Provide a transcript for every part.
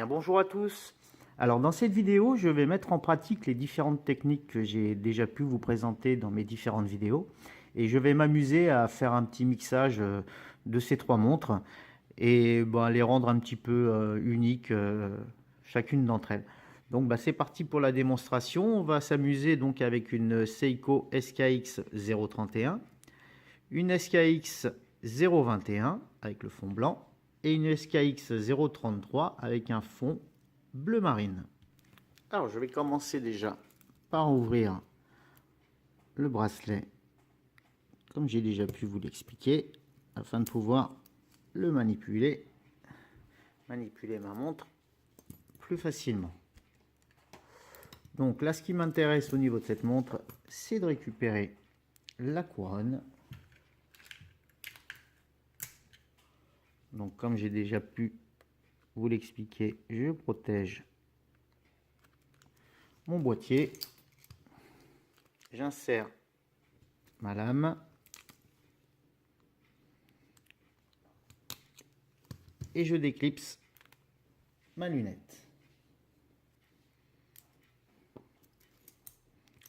Bien, bonjour à tous. Alors dans cette vidéo, je vais mettre en pratique les différentes techniques que j'ai déjà pu vous présenter dans mes différentes vidéos. Et je vais m'amuser à faire un petit mixage de ces trois montres et les rendre un petit peu uniques, chacune d'entre elles. Donc c'est parti pour la démonstration. On va s'amuser donc avec une Seiko SKX 031, une SKX 021 avec le fond blanc et une SKX 033 avec un fond bleu marine. Alors je vais commencer déjà par ouvrir le bracelet comme j'ai déjà pu vous l'expliquer afin de pouvoir le manipuler ma montre plus facilement. Donc là, ce qui m'intéresse au niveau de cette montre, c'est de récupérer la couronne. Donc comme j'ai déjà pu vous l'expliquer, je protège mon boîtier, j'insère ma lame et je déclipse ma lunette.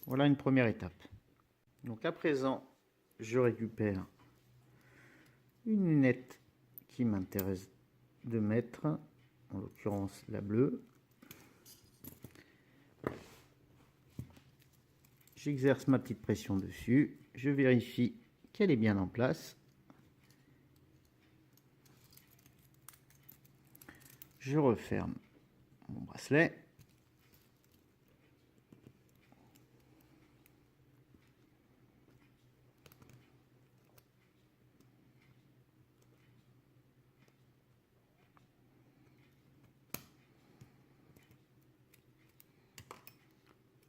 Voilà une première étape. Donc à présent, je récupère une lunette qui m'intéresse de mettre, en l'occurrence la bleue. J'exerce ma petite pression dessus, je vérifie qu'elle est bien en place. Je referme mon bracelet.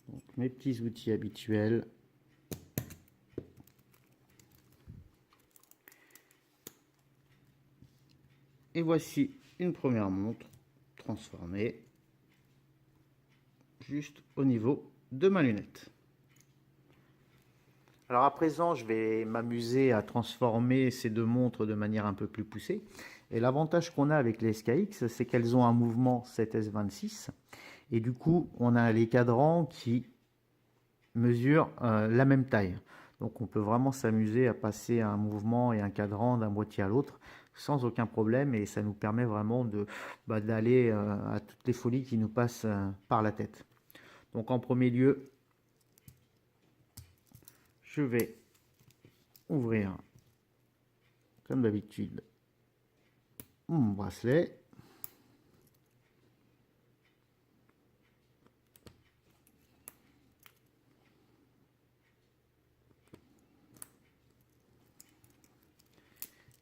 Donc, mes petits outils habituels. Et voici une première montre transformée juste au niveau de ma lunette. Alors à présent, je vais m'amuser à transformer ces deux montres de manière un peu plus poussée. Et l'avantage qu'on a avec les SKX, c'est qu'elles ont un mouvement 7S26. Et du coup, on a les cadrans qui mesurent la même taille. Donc on peut vraiment s'amuser à passer un mouvement et un cadran d'un boîtier à l'autre sans aucun problème, et ça nous permet vraiment d'aller à toutes les folies qui nous passent par la tête. Donc en premier lieu, je vais ouvrir comme d'habitude mon bracelet.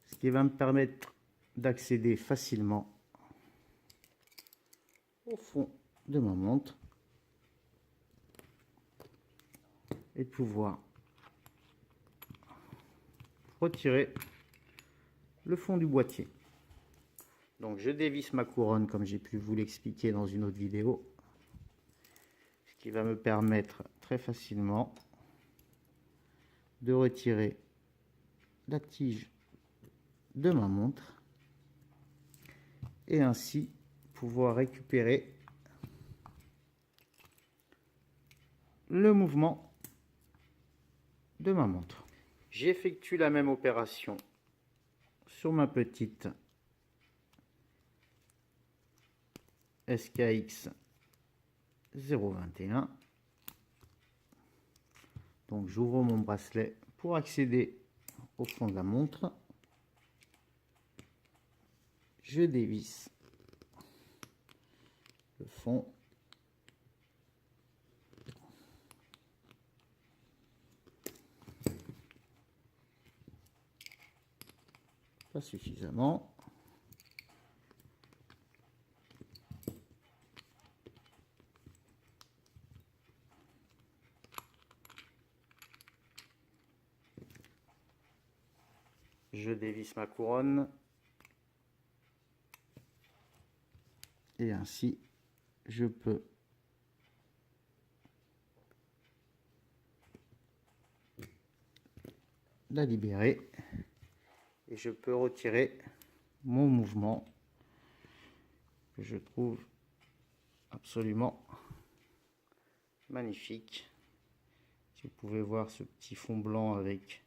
Ce qui va me permettre d'accéder facilement au fond de ma montre et de pouvoir retirer le fond du boîtier. Donc je dévisse ma couronne comme j'ai pu vous l'expliquer dans une autre vidéo, ce qui va me permettre très facilement de retirer la tige de ma montre et ainsi pouvoir récupérer le mouvement de ma montre. J'effectue la même opération sur ma petite SKX 021. Donc j'ouvre mon bracelet pour accéder au fond de la montre. Je dévisse le fond. Pas suffisamment. Je dévisse ma couronne. Et ainsi, je peux la libérer et je peux retirer mon mouvement que je trouve absolument magnifique. Si vous pouvez voir ce petit fond blanc avec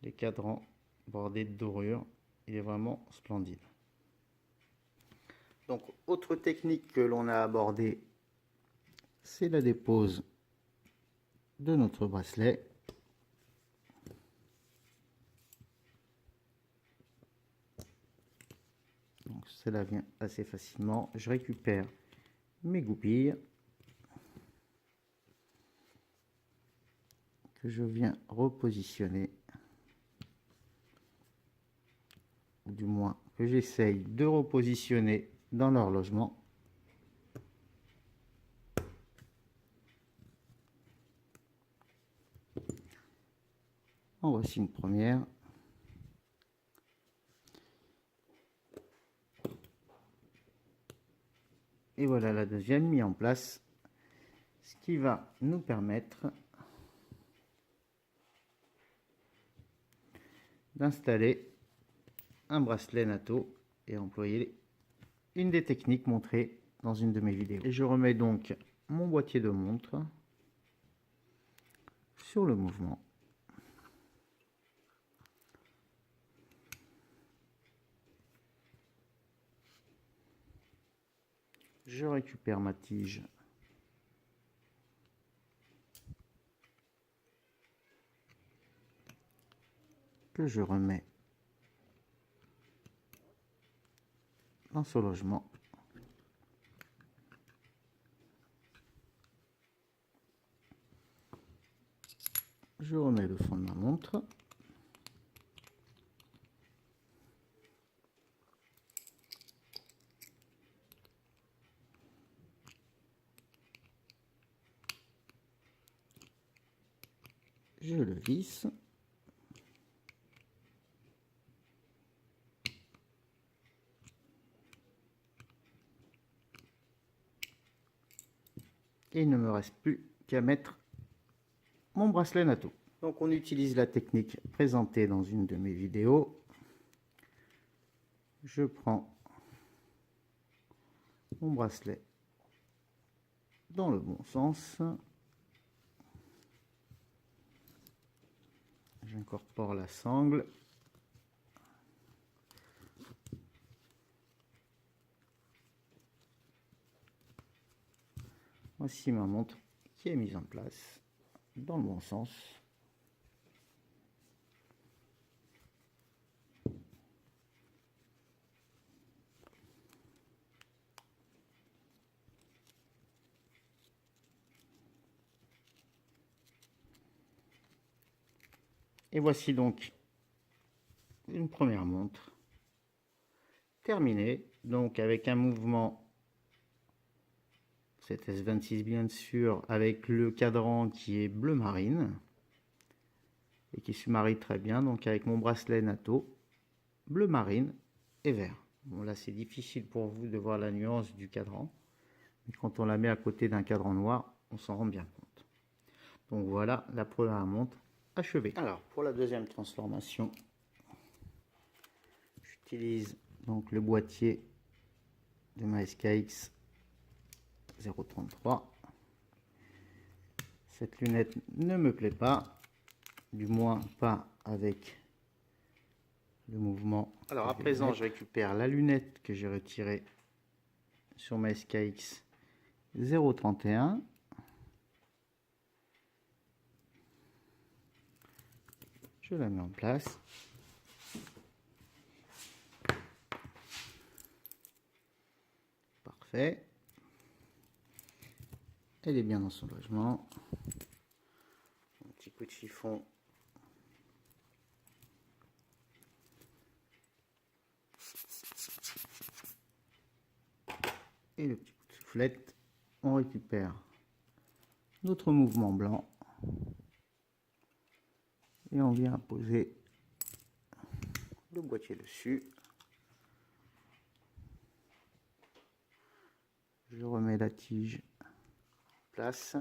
les cadrans bordés de dorure, il est vraiment splendide. Donc, autre technique que l'on a abordée, c'est la dépose de notre bracelet. Donc, cela vient assez facilement. Je récupère mes goupilles que je viens repositionner, ou du moins que j'essaye de repositionner dans leur logement. En voici une première. Et voilà la deuxième mise en place, ce qui va nous permettre d'installer un bracelet NATO et employer une des techniques montrées dans une de mes vidéos. Et je remets donc mon boîtier de montre sur le mouvement. Je récupère ma tige que je remets dans ce logement. Je remets le fond de ma montre. Je le visse. Et il ne me reste plus qu'à mettre mon bracelet NATO. Donc on utilise la technique présentée dans une de mes vidéos. Je prends mon bracelet dans le bon sens. J'incorpore la sangle. Voici ma montre qui est mise en place dans le bon sens. Et voici donc une première montre terminée, donc avec un mouvement cette S26 bien sûr, avec le cadran qui est bleu marine et qui se marie très bien donc avec mon bracelet NATO bleu marine et vert. Bon, là c'est difficile pour vous de voir la nuance du cadran, mais quand on la met à côté d'un cadran noir, on s'en rend bien compte. Donc voilà la première montre achevée. Alors pour la deuxième transformation, j'utilise donc le boîtier de ma SKX 033. Cette lunette ne me plaît pas, du moins pas avec le mouvement. Alors à présent, je récupère la lunette que j'ai retirée sur ma SKX 031. Je la mets en place. Parfait. Elle est bien dans son logement. Un petit coup de chiffon. Et le petit coup de soufflette. On récupère notre mouvement blanc. Et on vient poser le boîtier dessus. Je remets la tige en place.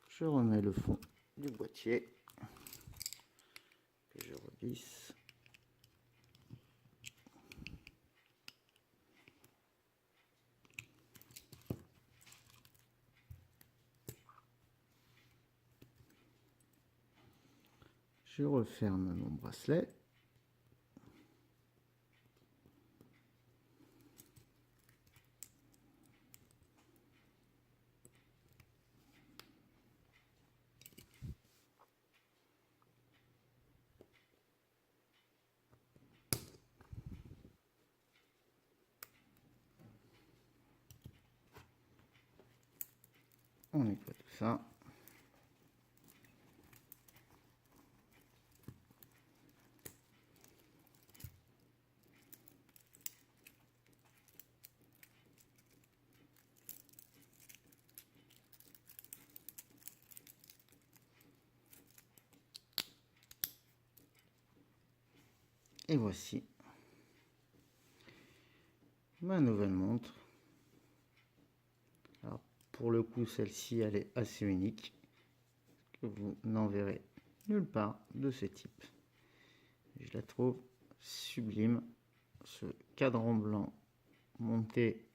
Je remets le fond du boîtier que je revisse. Je referme mon bracelet. On nettoie tout ça. Et voici ma nouvelle montre. Alors, pour le coup, celle-ci, elle est assez unique, que vous n'en verrez nulle part de ce type. Je la trouve sublime. Ce cadran blanc monté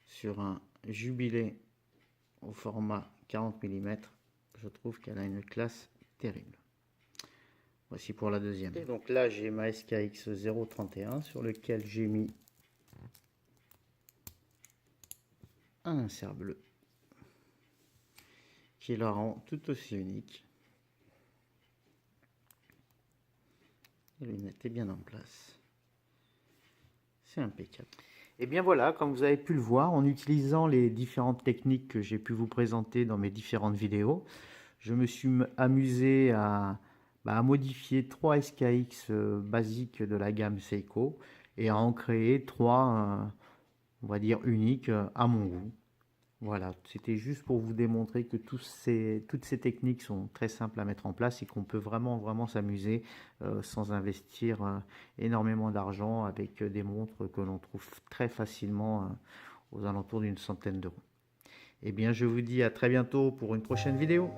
sur un jubilé au format 40 mm, je trouve qu'elle a une classe terrible. Voici pour la deuxième. Et donc là, j'ai ma SKX 031 sur lequel j'ai mis un insert bleu qui la rend tout aussi unique. La lunette est bien en place. C'est impeccable. Et bien voilà, comme vous avez pu le voir, en utilisant les différentes techniques que j'ai pu vous présenter dans mes différentes vidéos, je me suis amusé à modifier 3 SKX basiques de la gamme Seiko et à en créer 3, on va dire, uniques à mon goût. Voilà, c'était juste pour vous démontrer que toutes ces techniques sont très simples à mettre en place et qu'on peut vraiment s'amuser sans investir énormément d'argent avec des montres que l'on trouve très facilement aux alentours d'une centaine d'euros. Eh bien, je vous dis à très bientôt pour une prochaine vidéo.